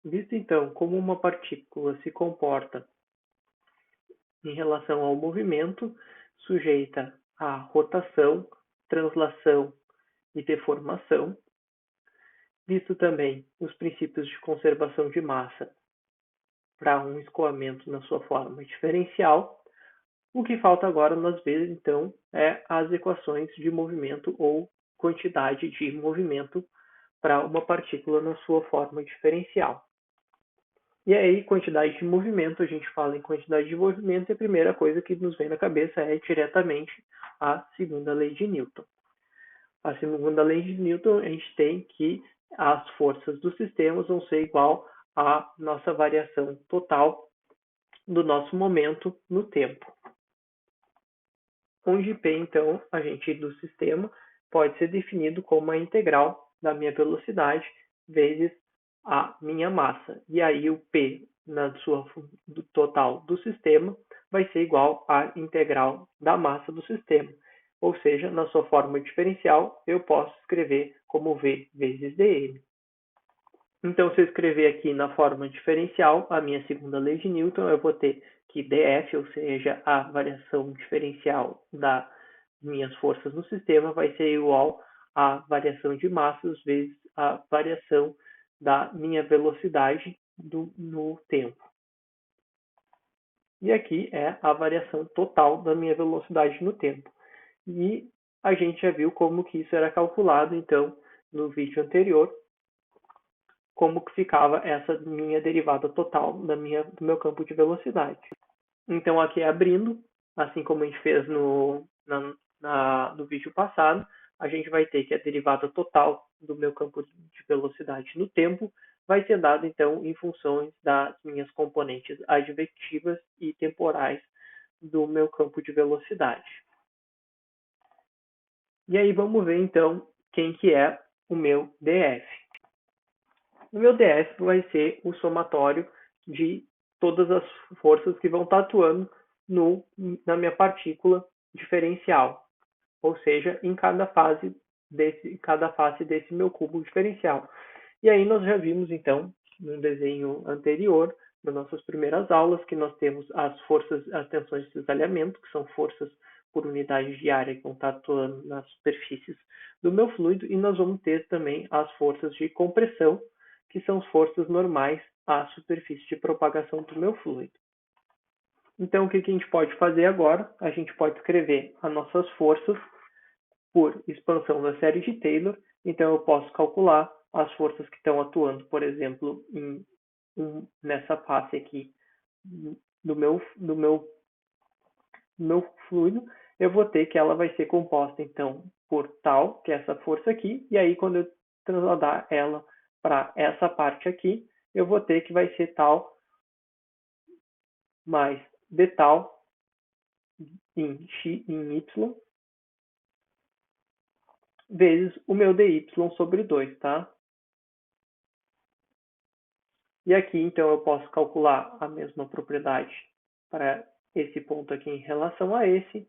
Visto então como uma partícula se comporta em relação ao movimento, sujeita à rotação, translação e deformação, visto também os princípios de conservação de massa para um escoamento na sua forma diferencial, o que falta agora nós ver então é as equações de movimento ou quantidade de movimento para uma partícula na sua forma diferencial. E aí, quantidade de movimento, a gente fala em quantidade de movimento e a primeira coisa que nos vem na cabeça é diretamente a segunda lei de Newton. A segunda lei de Newton, a gente tem que as forças dos sistemas vão ser igual à nossa variação total do nosso momento no tempo. Onde P, então, agente do sistema, pode ser definido como a integral da minha velocidade vezes a minha massa. E aí o P na sua do total do sistema vai ser igual à integral da massa do sistema. Ou seja, na sua forma diferencial, eu posso escrever como V vezes dm. Então, se eu escrever aqui na forma diferencial, a minha segunda lei de Newton, eu vou ter que dF, ou seja, a variação diferencial das minhas forças no sistema, vai ser igual à variação de massas vezes a variação da minha velocidade no tempo. E aqui é a variação total da minha velocidade no tempo. E a gente já viu como que isso era calculado, então, no vídeo anterior, como que ficava essa minha derivada total do meu campo de velocidade. Então, aqui abrindo, assim como a gente fez no vídeo passado, a gente vai ter que a derivada total do meu campo de velocidade no tempo vai ser dada, então, em funções das minhas componentes advetivas e temporais do meu campo de velocidade. E aí vamos ver, então, quem que é o meu dF. O meu dF vai ser o somatório de todas as forças que vão estar atuando na minha partícula diferencial, ou seja, em cada face desse meu cubo diferencial. E aí nós já vimos, então, num desenho anterior, nas nossas primeiras aulas, que nós temos as forças, as tensões de cisalhamento, que são forças por unidade de área que vão estar atuando nas superfícies do meu fluido, e nós vamos ter também as forças de compressão, que são as forças normais à superfície de propagação do meu fluido. Então, o que a gente pode fazer agora? A gente pode escrever as nossas forças por expansão da série de Taylor. Então, eu posso calcular as forças que estão atuando, por exemplo, nessa face aqui do meu fluido. Eu vou ter que ela vai ser composta, então, por tal, que é essa força aqui. E aí, quando eu trasladar ela para essa parte aqui, eu vou ter que vai ser tal mais d tal em y vezes o meu dy sobre 2, tá? E aqui, então, eu posso calcular a mesma propriedade para esse ponto aqui em relação a esse,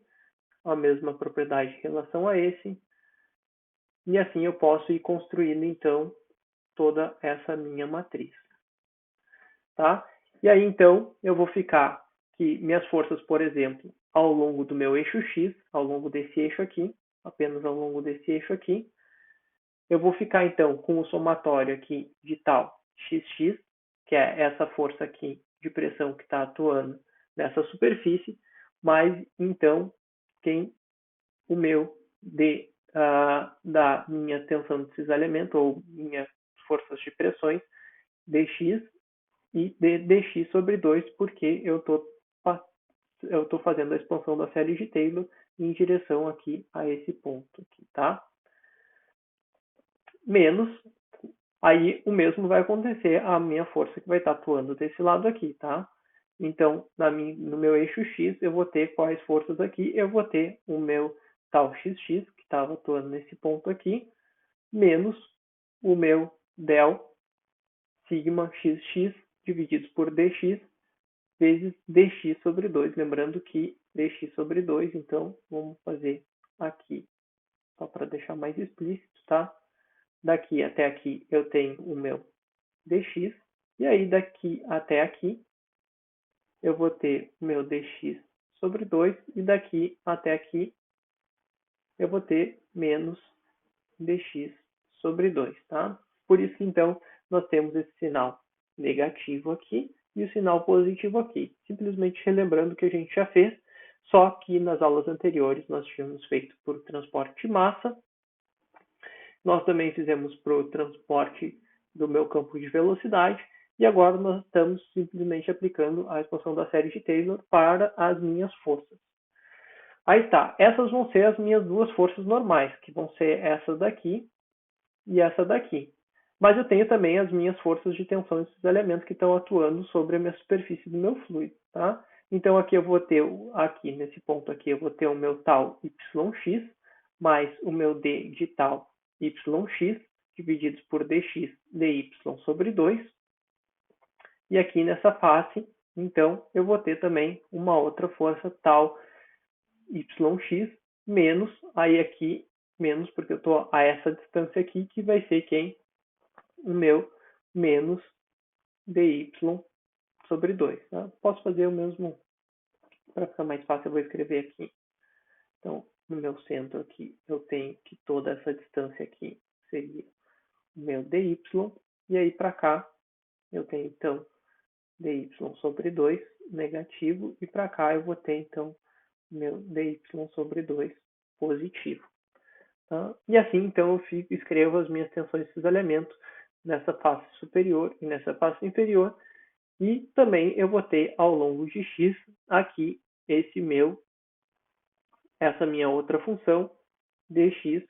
a mesma propriedade em relação a esse, e assim eu posso ir construindo, então, toda essa minha matriz. Tá? E aí, então, eu vou ficar que minhas forças, por exemplo, ao longo do meu eixo X, ao longo desse eixo aqui, apenas ao longo desse eixo aqui, eu vou ficar, então, com o somatório aqui de tal xx, que é essa força aqui de pressão que está atuando nessa superfície, mais, então, tem o meu da minha tensão de cisalhamento, ou minhas forças de pressões, dx, e dx sobre 2, porque eu estou fazendo a expansão da série de Taylor em direção aqui a esse ponto aqui, tá? Menos, aí o mesmo vai acontecer a minha força que vai estar atuando desse lado aqui, tá? Então, no meu eixo X, eu vou ter quais forças aqui? Eu vou ter o meu tal XX, que estava atuando nesse ponto aqui, menos o meu del sigma xx dividido por dx vezes dx sobre 2. Lembrando que dx sobre 2, então, vamos fazer aqui, só para deixar mais explícito, tá? Daqui até aqui eu tenho o meu dx, E aí, daqui até aqui, eu vou ter o meu dx sobre 2, e daqui até aqui, eu vou ter menos dx sobre 2, tá? Por isso, então, nós temos esse sinal negativo aqui e o sinal positivo aqui. Simplesmente relembrando o que a gente já fez, só que nas aulas anteriores nós tínhamos feito por transporte de massa. Nós também fizemos para o transporte do meu campo de velocidade. E agora nós estamos simplesmente aplicando a expansão da série de Taylor para as minhas forças. Aí tá, essas vão ser as minhas duas forças normais, que vão ser essa daqui e essa daqui. Mas eu tenho também as minhas forças de tensão desses elementos que estão atuando sobre a minha superfície do meu fluido, tá? Então aqui eu vou ter, aqui nesse ponto aqui, eu vou ter o meu tal YX mais o meu D de tal YX divididos por DX DY sobre 2. E aqui nessa face, então, eu vou ter também uma outra força tal YX menos, aí aqui, menos porque eu estou a essa distância aqui, que vai ser quem? O meu menos dy sobre 2. Tá? Posso fazer o mesmo, para ficar mais fácil, eu vou escrever aqui. Então, no meu centro aqui, eu tenho que toda essa distância aqui seria o meu dy, e aí para cá, eu tenho então dy sobre 2 negativo, e para cá eu vou ter então meu dy sobre 2 positivo. Tá? E assim, então, eu escrevo as minhas tensões desses elementos nessa face superior e nessa face inferior. E também eu vou ter ao longo de x aqui essa minha outra função dx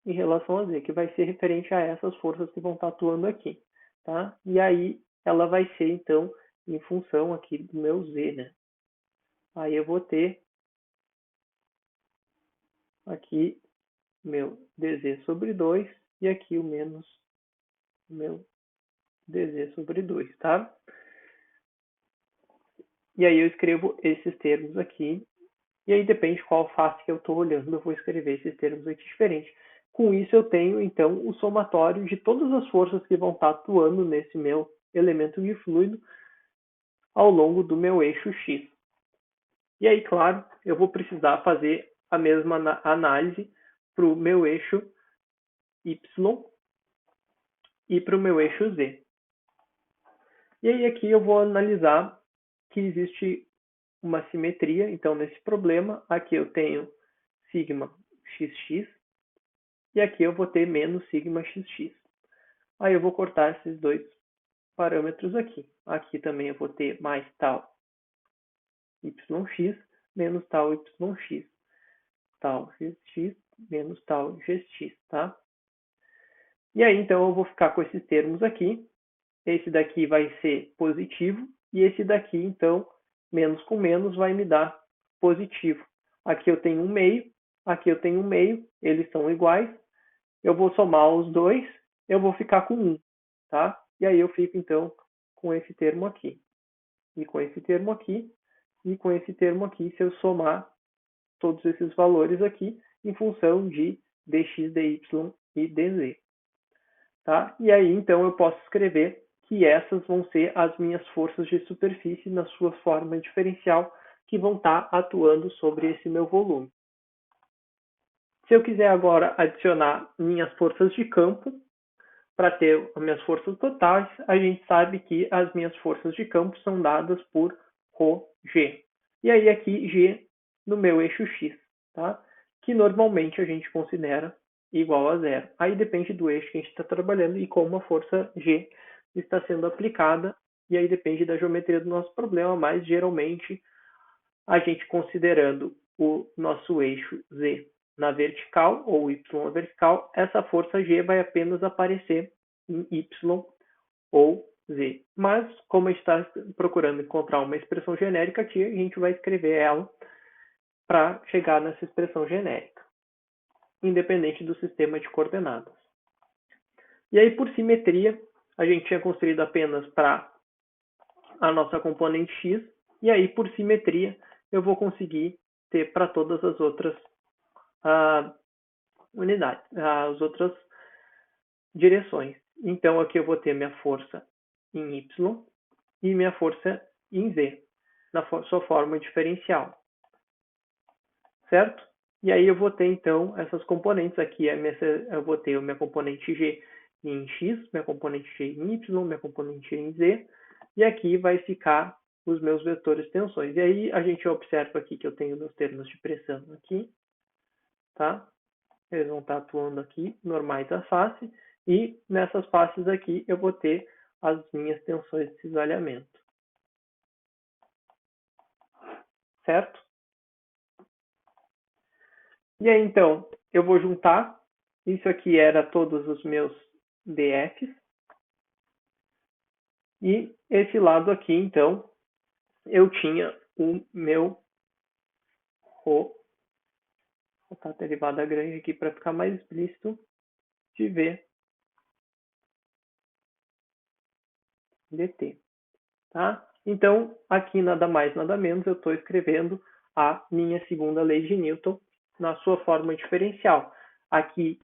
em relação a z, que vai ser referente a essas forças que vão estar atuando aqui. Tá? E aí ela vai ser, então, em função aqui do meu z. Né? Aí eu vou ter aqui meu dz sobre 2 e aqui o menos meu dz sobre 2, tá? E aí eu escrevo esses termos aqui, e aí depende qual face que eu estou olhando, eu vou escrever esses termos aqui diferentes. Com isso eu tenho, então, o somatório de todas as forças que vão estar atuando nesse meu elemento de fluido ao longo do meu eixo X. E aí, claro, eu vou precisar fazer a mesma análise para o meu eixo Y e para o meu eixo Z. E aí aqui eu vou analisar que existe uma simetria, então nesse problema, aqui eu tenho sigma xx e aqui eu vou ter menos sigma xx. Aí eu vou cortar esses dois parâmetros aqui. Aqui também eu vou ter mais tal yx menos tal yx, tal xx menos tal gx, tá? E aí então eu vou ficar com esses termos aqui. Esse daqui vai ser positivo e esse daqui, então, menos com menos vai me dar positivo. Aqui eu tenho um meio, aqui eu tenho um meio, eles são iguais. Eu vou somar os dois, eu vou ficar com 1, tá? E aí eu fico, então, com esse termo aqui. E com esse termo aqui, e com esse termo aqui, se eu somar todos esses valores aqui, em função de dx, dy e dz. Tá? E aí, então, eu posso escrever que essas vão ser as minhas forças de superfície na sua forma diferencial que vão estar atuando sobre esse meu volume. Se eu quiser agora adicionar minhas forças de campo, para ter as minhas forças totais, a gente sabe que as minhas forças de campo são dadas por ρg. E aí aqui G no meu eixo X, tá? Que normalmente a gente considera igual a zero. Aí depende do eixo que a gente está trabalhando e como a força G está sendo aplicada, e aí depende da geometria do nosso problema, mas geralmente a gente considerando o nosso eixo Z na vertical ou Y na vertical, essa força G vai apenas aparecer em Y ou Z. Mas, como a gente está procurando encontrar uma expressão genérica aqui, a gente vai escrever ela para chegar nessa expressão genérica, independente do sistema de coordenadas. E aí, por simetria, a gente tinha construído apenas para a nossa componente X, e aí, por simetria, eu vou conseguir ter para todas as outras unidades, as outras direções. Então, aqui eu vou ter minha força em Y e minha força em Z, na sua forma diferencial, certo? E aí eu vou ter, então, essas componentes aqui, eu vou ter a minha componente G em X, minha componente G em Y, minha componente G em Z, e aqui vai ficar os meus vetores tensões. E aí a gente observa aqui que eu tenho meus termos de pressão aqui, tá? Eles vão estar atuando aqui, normais da face, e nessas faces aqui eu vou ter as minhas tensões de cisalhamento. Certo? E aí, então, eu vou juntar. Isso aqui era todos os meus DFs. E esse lado aqui, então, eu tinha o meu Vou botar a derivada grande aqui para ficar mais explícito de V dt. Tá? Então, aqui nada mais, nada menos, eu estou escrevendo a minha segunda lei de Newton na sua forma diferencial. Aqui,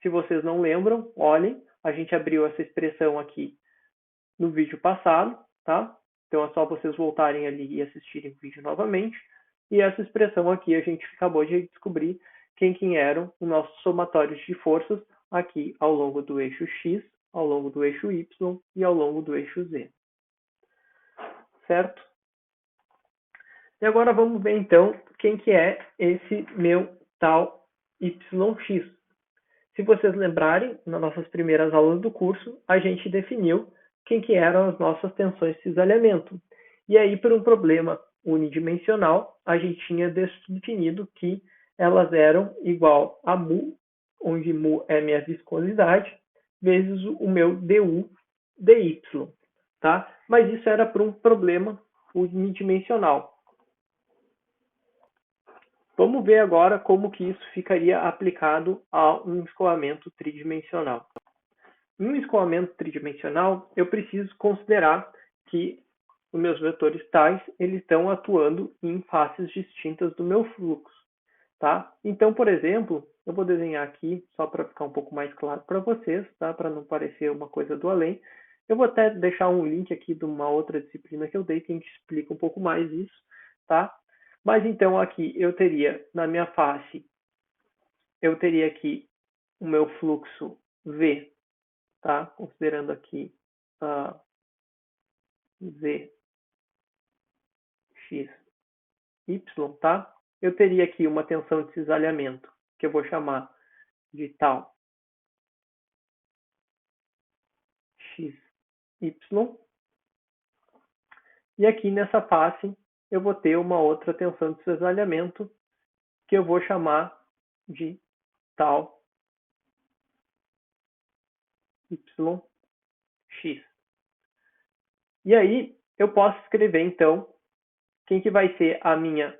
se vocês não lembram, olhem, a gente abriu essa expressão aqui no vídeo passado, tá? Então é só vocês voltarem ali e assistirem o vídeo novamente. E essa expressão aqui a gente acabou de descobrir quem eram os nossos somatórios de forças aqui ao longo do eixo X, ao longo do eixo Y e ao longo do eixo Z. Certo? E agora vamos ver então quem que é esse meu tal YX. Se vocês lembrarem, nas nossas primeiras aulas do curso, a gente definiu quem que eram as nossas tensões de cisalhamento. E aí, por um problema unidimensional, a gente tinha definido que elas eram igual a μ, onde μ é minha viscosidade, vezes o meu du dy. Tá? Mas isso era para um problema unidimensional. Vamos ver agora como que isso ficaria aplicado a um escoamento tridimensional. Em um escoamento tridimensional, eu preciso considerar que os meus vetores tais eles estão atuando em faces distintas do meu fluxo. Tá? Então, por exemplo, eu vou desenhar aqui, só para ficar um pouco mais claro para vocês, tá? Para não parecer uma coisa do além. Eu vou até deixar um link aqui de uma outra disciplina que eu dei, que a gente explica um pouco mais isso. Tá? Mas então aqui eu teria, na minha face, eu teria aqui o meu fluxo V, tá? Considerando aqui Z, X, Y, tá? Eu teria aqui uma tensão de cisalhamento, que eu vou chamar de tal X, Y. E aqui nessa face eu vou ter uma outra tensão de cisalhamento, que eu vou chamar de tal YX. E aí eu posso escrever, então, quem que vai ser a minha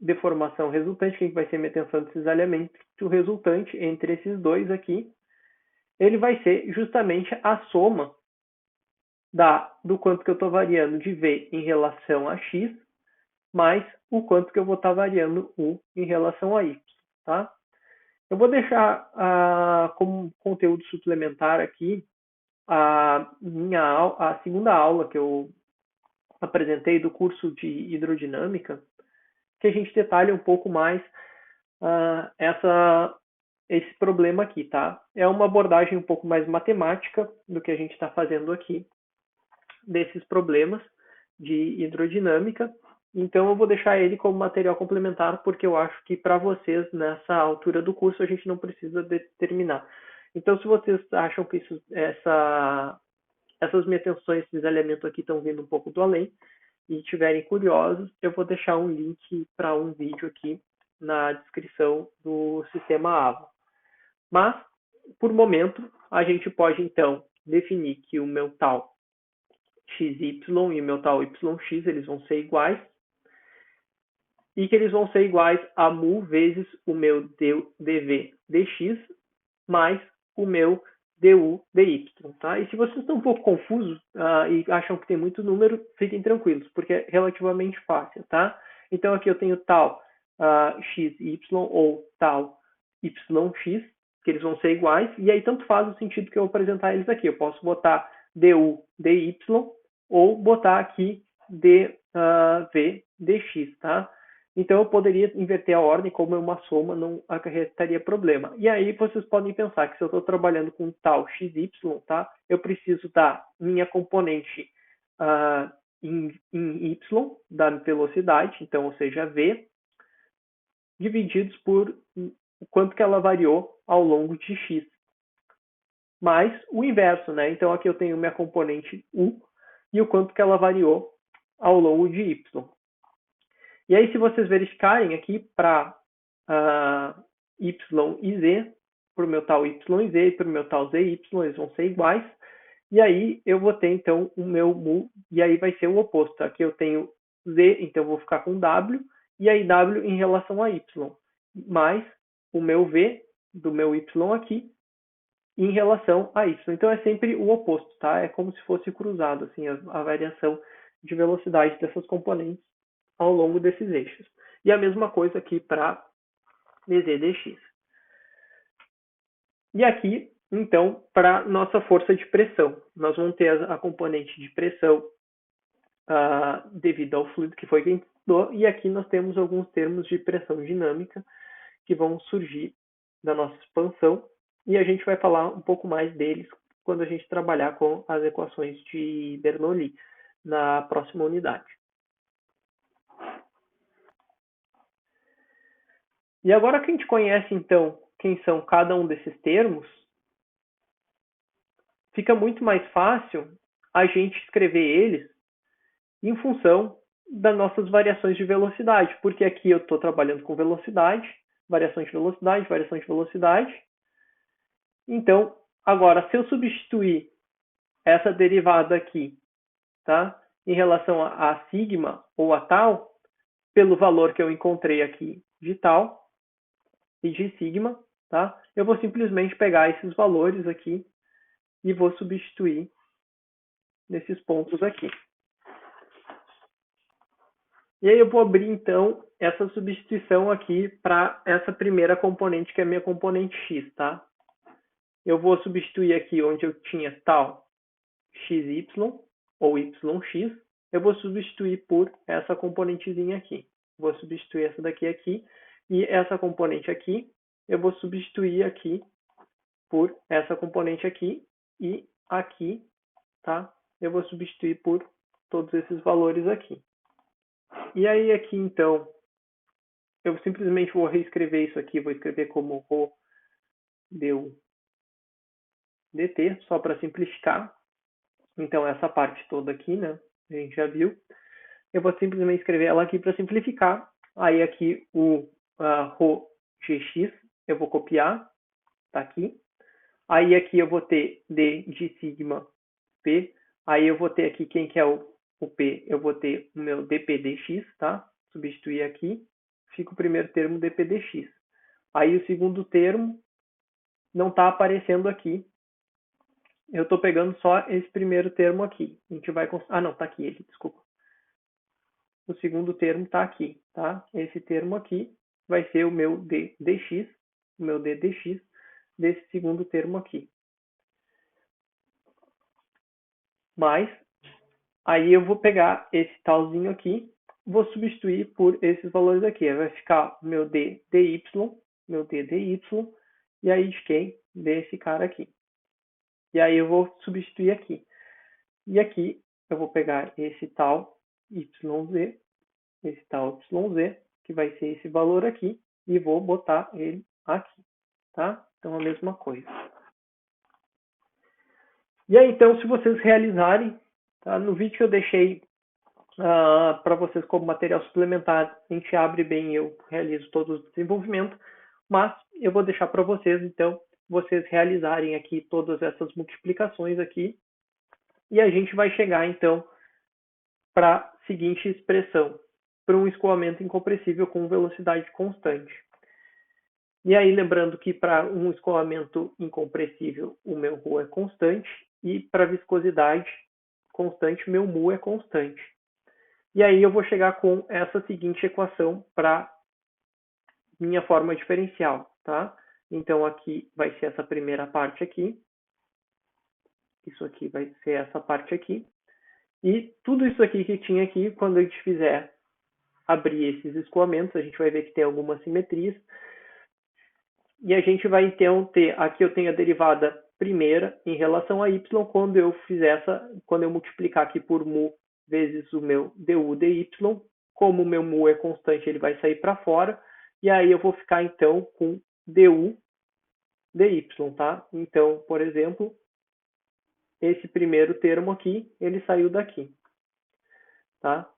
deformação resultante, quem que vai ser a minha tensão de cisalhamento resultante entre esses dois aqui. Ele vai ser justamente a soma do quanto que eu estou variando de V em relação a X, mais o quanto que eu vou estar variando U em relação a Y. Tá? Eu vou deixar como conteúdo suplementar aqui a segunda aula que eu apresentei do curso de hidrodinâmica, que a gente detalha um pouco mais esse problema aqui, tá? É uma abordagem um pouco mais matemática do que a gente está fazendo aqui, desses problemas de hidrodinâmica. Então eu vou deixar ele como material complementar, porque eu acho que para vocês, nessa altura do curso, a gente não precisa determinar. Então, se vocês acham que essas minhas tensões, esses elementos aqui estão vindo um pouco do além, e estiverem curiosos, eu vou deixar um link para um vídeo aqui na descrição do sistema AVA. Mas, por momento, a gente pode, então, definir que o meu tal XY e o meu tal YX, eles vão ser iguais, e que eles vão ser iguais a μ vezes o meu dV dx, mais o meu du dy. Tá? E se vocês estão um pouco confusos e acham que tem muito número, fiquem tranquilos, porque é relativamente fácil. Tá? Então aqui eu tenho tal xy ou tal yx, que eles vão ser iguais, e aí tanto faz o sentido que eu vou apresentar eles aqui. Eu posso botar du dy, ou botar aqui dv dx, tá? Então, eu poderia inverter a ordem, como é uma soma, não acarretaria problema. E aí, vocês podem pensar que se eu estou trabalhando com tal xy, tá? Eu preciso da minha componente em y, da velocidade, então, ou seja, v, divididos por o quanto que ela variou ao longo de x. Mais o inverso, né? Então, aqui eu tenho minha componente u e o quanto que ela variou ao longo de y. E aí, se vocês verificarem aqui para y e z, para o meu tal y e z e para o meu tal zy, eles vão ser iguais. E aí, eu vou ter, então, o meu mu, e aí vai ser o oposto. Aqui eu tenho z, então eu vou ficar com w, e aí w em relação a y, mais o meu v do meu y aqui em relação a y. Então, é sempre o oposto, tá? É como se fosse cruzado, assim, a variação de velocidade dessas componentes ao longo desses eixos. E a mesma coisa aqui para dz dx. E aqui, então, para nossa força de pressão. Nós vamos ter a componente de pressão devido ao fluido que foi quem estudou, e aqui nós temos alguns termos de pressão dinâmica que vão surgir da nossa expansão, e a gente vai falar um pouco mais deles quando a gente trabalhar com as equações de Bernoulli na próxima unidade. E agora que a gente conhece, então, quem são cada um desses termos, fica muito mais fácil a gente escrever eles em função das nossas variações de velocidade, porque aqui eu estou trabalhando com velocidade, variação de velocidade, variação de velocidade. Então, agora, se eu substituir essa derivada aqui, tá, em relação a sigma ou a tal, pelo valor que eu encontrei aqui de tal e de sigma, tá, eu vou simplesmente pegar esses valores aqui e vou substituir nesses pontos aqui. E aí eu vou abrir, então, essa substituição aqui para essa primeira componente, que é a minha componente x, tá? Eu vou substituir aqui onde eu tinha tal xy ou yx, eu vou substituir por essa componentezinha aqui. Vou substituir essa daqui aqui, e essa componente aqui, eu vou substituir aqui por essa componente aqui, e aqui, tá? Eu vou substituir por todos esses valores aqui. E aí aqui, então, eu simplesmente vou reescrever isso aqui, vou escrever como rho du dt, só para simplificar. Então, essa parte toda aqui, né, a gente já viu. Eu vou simplesmente escrever ela aqui para simplificar. Aí aqui o rho gx, eu vou copiar, tá aqui. Aí aqui eu vou ter d de sigma p. Aí eu vou ter aqui quem que é o p, eu vou ter o meu dp dx, tá? Substituir aqui, fica o primeiro termo dp dx. Aí o segundo termo não está aparecendo aqui. Eu estou pegando só esse primeiro termo aqui. A gente vai... não, está aqui ele, desculpa. O segundo termo está aqui, tá? Esse termo aqui vai ser o meu d dx, o meu d dx desse segundo termo aqui. Mas, aí eu vou pegar esse talzinho aqui, vou substituir por esses valores aqui. Vai ficar o meu d dy, meu d dy, e aí de quem? Desse cara aqui. E aí eu vou substituir aqui. E aqui eu vou pegar esse tal yz, esse tal yz, que vai ser esse valor aqui, e vou botar ele aqui, tá? Então, a mesma coisa. E aí, então, se vocês realizarem, tá? No vídeo que eu deixei para vocês como material suplementar, a gente abre bem, eu realizo todo o desenvolvimento, mas eu vou deixar para vocês, então, vocês realizarem aqui todas essas multiplicações aqui, e a gente vai chegar, então, para a seguinte expressão, para um escoamento incompressível com velocidade constante. E aí, lembrando que para um escoamento incompressível, o meu ρ é constante, e para viscosidade constante, meu mu é constante. E aí eu vou chegar com essa seguinte equação para minha forma diferencial, tá? Então, aqui vai ser essa primeira parte aqui. Isso aqui vai ser essa parte aqui. E tudo isso aqui que tinha aqui, quando a gente fizer abrir esses escoamentos, a gente vai ver que tem algumas simetrias. E a gente vai então ter, aqui eu tenho a derivada primeira em relação a y, quando eu quando eu multiplicar aqui por mu vezes o meu du dy, como o meu mu é constante, ele vai sair para fora, e aí eu vou ficar então com du dy, tá? Então, por exemplo, esse primeiro termo aqui, ele saiu daqui, tá?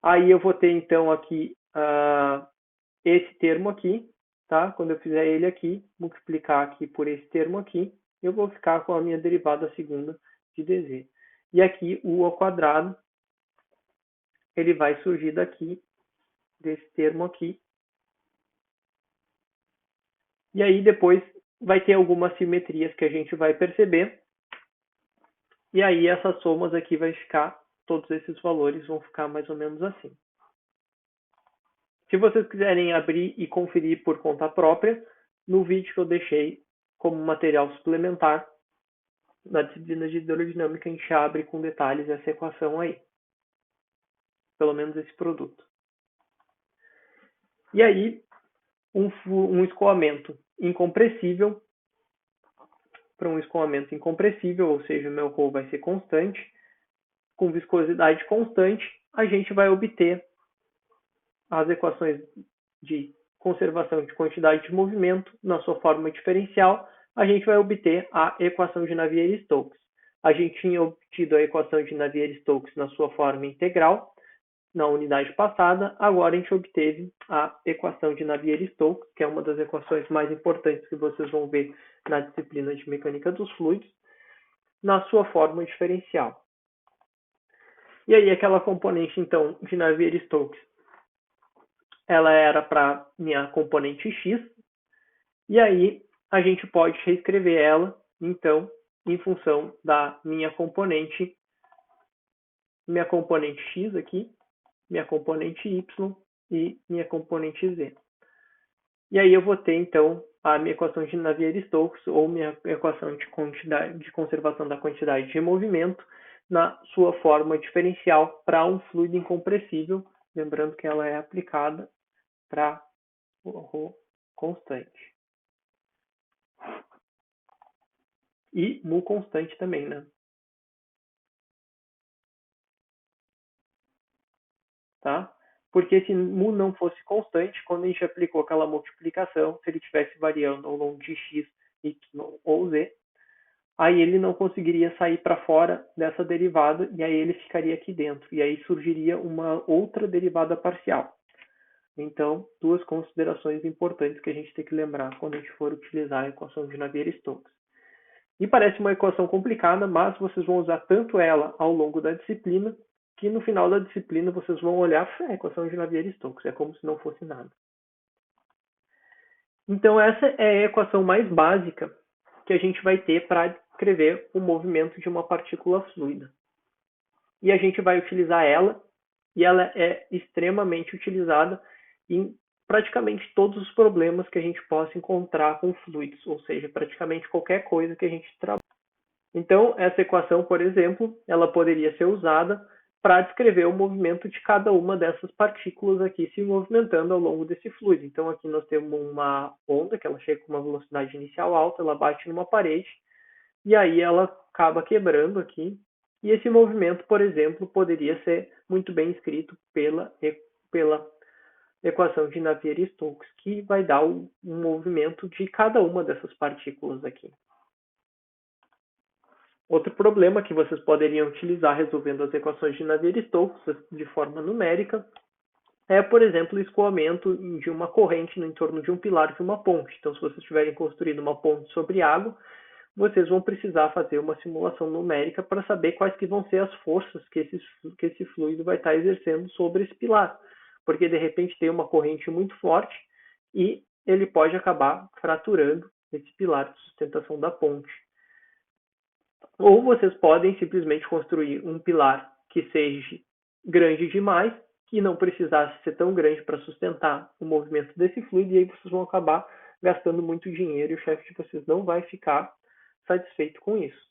Aí eu vou ter então aqui esse termo aqui, tá? Quando eu fizer ele aqui, multiplicar aqui por esse termo aqui, eu vou ficar com a minha derivada segunda de dz. E aqui o ao quadrado, ele vai surgir daqui, desse termo aqui. E aí depois vai ter algumas simetrias que a gente vai perceber. E aí essas somas aqui vai ficar, todos esses valores vão ficar mais ou menos assim. Se vocês quiserem abrir e conferir por conta própria, no vídeo que eu deixei como material suplementar, na disciplina de hidrodinâmica, a gente abre com detalhes essa equação aí. Pelo menos esse produto. E aí, um escoamento incompressível, para um escoamento incompressível, ou seja, o meu ρ vai ser constante, com viscosidade constante, a gente vai obter as equações de conservação de quantidade de movimento na sua forma diferencial, a gente vai obter a equação de Navier-Stokes. A gente tinha obtido a equação de Navier-Stokes na sua forma integral na unidade passada, agora a gente obteve a equação de Navier-Stokes, que é uma das equações mais importantes que vocês vão ver na disciplina de mecânica dos fluidos, na sua forma diferencial. E aí aquela componente, então, de Navier-Stokes, ela era para minha componente x, e aí a gente pode reescrever ela, então, em função da minha componente x aqui, minha componente y e minha componente z. E aí eu vou ter, então, a minha equação de Navier-Stokes, ou minha equação de conservação da quantidade de movimento, na sua forma diferencial para um fluido incompressível, lembrando que ela é aplicada para o ρ constante. E mu constante também, né? Tá? Porque se mu não fosse constante, quando a gente aplicou aquela multiplicação, se ele estivesse variando ao longo de x, y ou z, aí ele não conseguiria sair para fora dessa derivada e aí ele ficaria aqui dentro. E aí surgiria uma outra derivada parcial. Então, duas considerações importantes que a gente tem que lembrar quando a gente for utilizar a equação de Navier-Stokes. E parece uma equação complicada, mas vocês vão usar tanto ela ao longo da disciplina, que no final da disciplina vocês vão olhar a equação de Navier-Stokes. É como se não fosse nada. Então, essa é a equação mais básica que a gente vai ter para descrever o movimento de uma partícula fluida. E a gente vai utilizar ela, e ela é extremamente utilizada em praticamente todos os problemas que a gente possa encontrar com fluidos, ou seja, praticamente qualquer coisa que a gente trabalhe. Então, essa equação, por exemplo, ela poderia ser usada para descrever o movimento de cada uma dessas partículas aqui se movimentando ao longo desse fluido. Então, aqui nós temos uma onda que ela chega com uma velocidade inicial alta, ela bate numa parede, e aí ela acaba quebrando aqui. E esse movimento, por exemplo, poderia ser muito bem escrito pela equação de Navier-Stokes, que vai dar um movimento de cada uma dessas partículas aqui. Outro problema que vocês poderiam utilizar resolvendo as equações de Navier-Stokes de forma numérica é, por exemplo, o escoamento de uma corrente no entorno de um pilar de uma ponte. Então, se vocês estiverem construindo uma ponte sobre água, vocês vão precisar fazer uma simulação numérica para saber quais que vão ser as forças que esse fluido vai estar exercendo sobre esse pilar. Porque, de repente, tem uma corrente muito forte e ele pode acabar fraturando esse pilar de sustentação da ponte. Ou vocês podem simplesmente construir um pilar que seja grande demais e não precisasse ser tão grande para sustentar o movimento desse fluido, e aí vocês vão acabar gastando muito dinheiro e o chefe de vocês não vai ficar satisfeito com isso.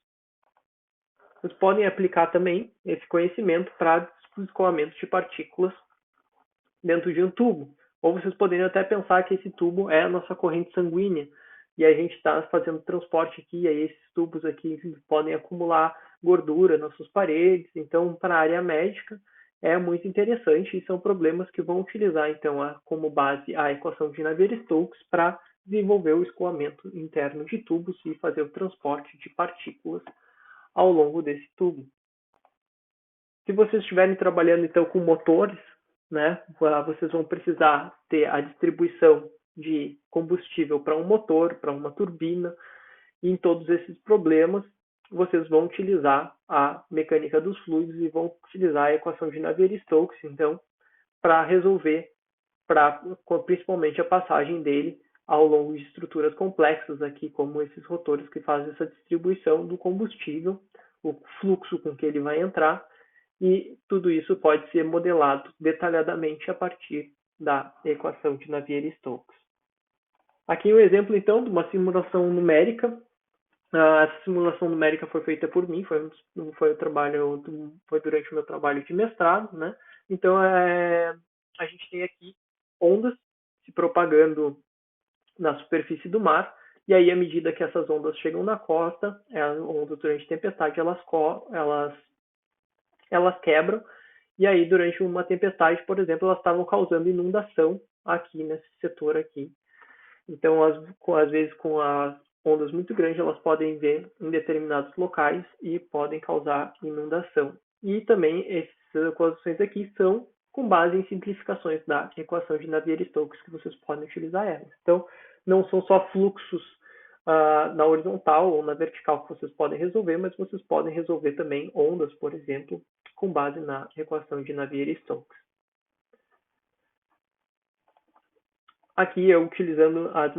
Vocês podem aplicar também esse conhecimento para escoamento de partículas dentro de um tubo. Ou vocês poderiam até pensar que esse tubo é a nossa corrente sanguínea e a gente está fazendo transporte aqui, e aí esses tubos aqui podem acumular gordura nas suas paredes. Então, para a área médica, é muito interessante e são problemas que vão utilizar, então, como base a equação de Navier-Stokes para desenvolver o escoamento interno de tubos e fazer o transporte de partículas ao longo desse tubo. Se vocês estiverem trabalhando então com motores, né, vocês vão precisar ter a distribuição de combustível para um motor, para uma turbina, e em todos esses problemas vocês vão utilizar a mecânica dos fluidos e vão utilizar a equação de Navier-Stokes, então, para resolver, principalmente a passagem dele ao longo de estruturas complexas aqui, como esses rotores que fazem essa distribuição do combustível, o fluxo com que ele vai entrar, e tudo isso pode ser modelado detalhadamente a partir da equação de Navier-Stokes. Aqui o exemplo, então, de uma simulação numérica. Essa simulação numérica foi feita por mim, foi durante o meu trabalho de mestrado, né? Então, a gente tem aqui ondas se propagando na superfície do mar, e aí, à medida que essas ondas chegam na costa, as ondas durante tempestade, elas quebram, e aí durante uma tempestade, por exemplo, elas estavam causando inundação aqui nesse setor aqui. Então, às vezes com as ondas muito grandes, elas podem vir em determinados locais e podem causar inundação. E também essas equações aqui são com base em simplificações da equação de Navier-Stokes, que vocês podem utilizar elas. Então, não são só fluxos na horizontal ou na vertical que vocês podem resolver, mas vocês podem resolver também ondas, por exemplo, com base na equação de Navier-Stokes. Aqui eu utilizando as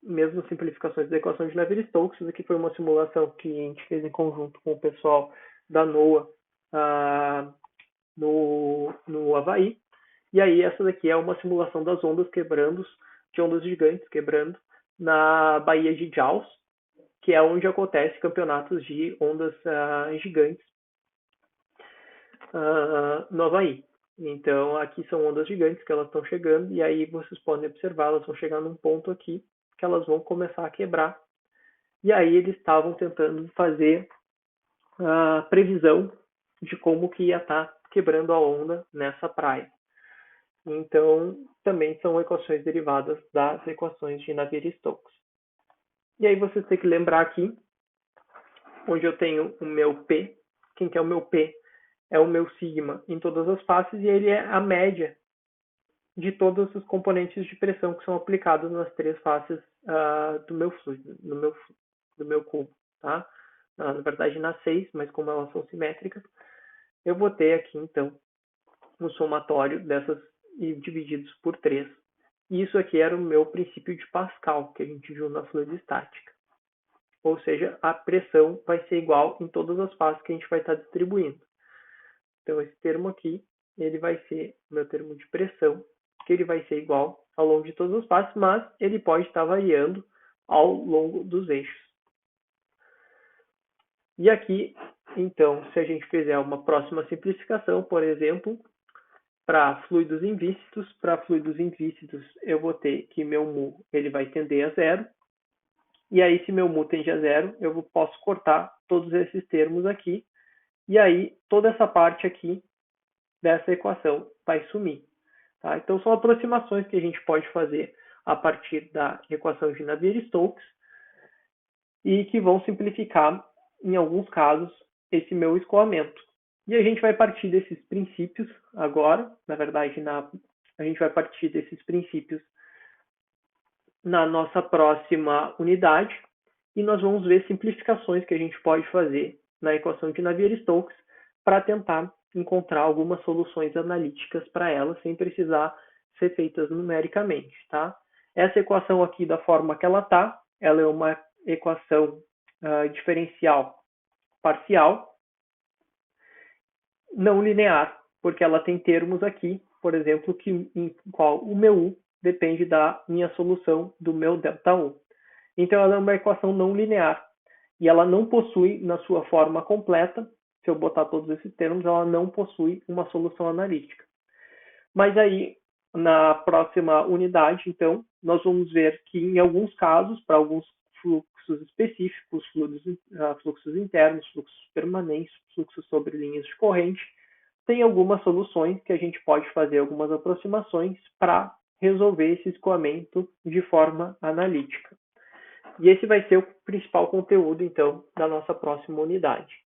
mesmas simplificações da equação de Navier-Stokes. Isso aqui foi uma simulação que a gente fez em conjunto com o pessoal da NOAA no Havaí. E aí essa daqui é uma simulação das ondas quebrando, de ondas gigantes quebrando na Baía de Jaws, que é onde acontece campeonatos de ondas gigantes no Havaí. Então, aqui são ondas gigantes que elas estão chegando, e aí vocês podem observar, elas vão chegar num ponto aqui que elas vão começar a quebrar. E aí eles estavam tentando fazer a previsão de como que ia estar quebrando a onda nessa praia. Então, também são equações derivadas das equações de Navier-Stokes. E aí vocês têm que lembrar aqui, onde eu tenho o meu P. Quem que é o meu P? É o meu sigma em todas as faces, e ele é a média de todos os componentes de pressão que são aplicados nas três faces do meu fluido, do meu cubo. Tá? Na verdade, nas 6, mas como elas são simétricas, eu vou ter aqui, então, o somatório dessas divididos por 3. E isso aqui era o meu princípio de Pascal, que a gente viu na fluidostática. Ou seja, a pressão vai ser igual em todas as faces que a gente vai estar distribuindo. Então, esse termo aqui, ele vai ser o meu termo de pressão, que ele vai ser igual ao longo de todas as faces, mas ele pode estar variando ao longo dos eixos. E aqui, então, se a gente fizer uma próxima simplificação, por exemplo, para fluidos invícidos, eu vou ter que meu mu ele vai tender a zero. E aí, se meu mu tende a zero, eu posso cortar todos esses termos aqui. E aí, toda essa parte aqui dessa equação vai sumir. Tá? Então, são aproximações que a gente pode fazer a partir da equação de Navier-Stokes e que vão simplificar, em alguns casos, esse meu escoamento. E a gente vai partir desses princípios agora. Na verdade, a gente vai partir desses princípios na nossa próxima unidade, e nós vamos ver simplificações que a gente pode fazer na equação de Navier-Stokes para tentar encontrar algumas soluções analíticas para ela, sem precisar ser feitas numericamente. Tá? Essa equação aqui, da forma que ela está, ela é uma equação diferencial parcial, não linear, porque ela tem termos aqui, por exemplo, em qual o meu U depende da minha solução do meu ΔU. Então, ela é uma equação não linear, e ela não possui, na sua forma completa, se eu botar todos esses termos, ela não possui uma solução analítica. Mas aí, na próxima unidade, então, nós vamos ver que em alguns casos, para alguns fluxos específicos, fluxos internos, fluxos permanentes, fluxos sobre linhas de corrente, tem algumas soluções que a gente pode fazer algumas aproximações para resolver esse escoamento de forma analítica. E esse vai ser o principal conteúdo, então, da nossa próxima unidade.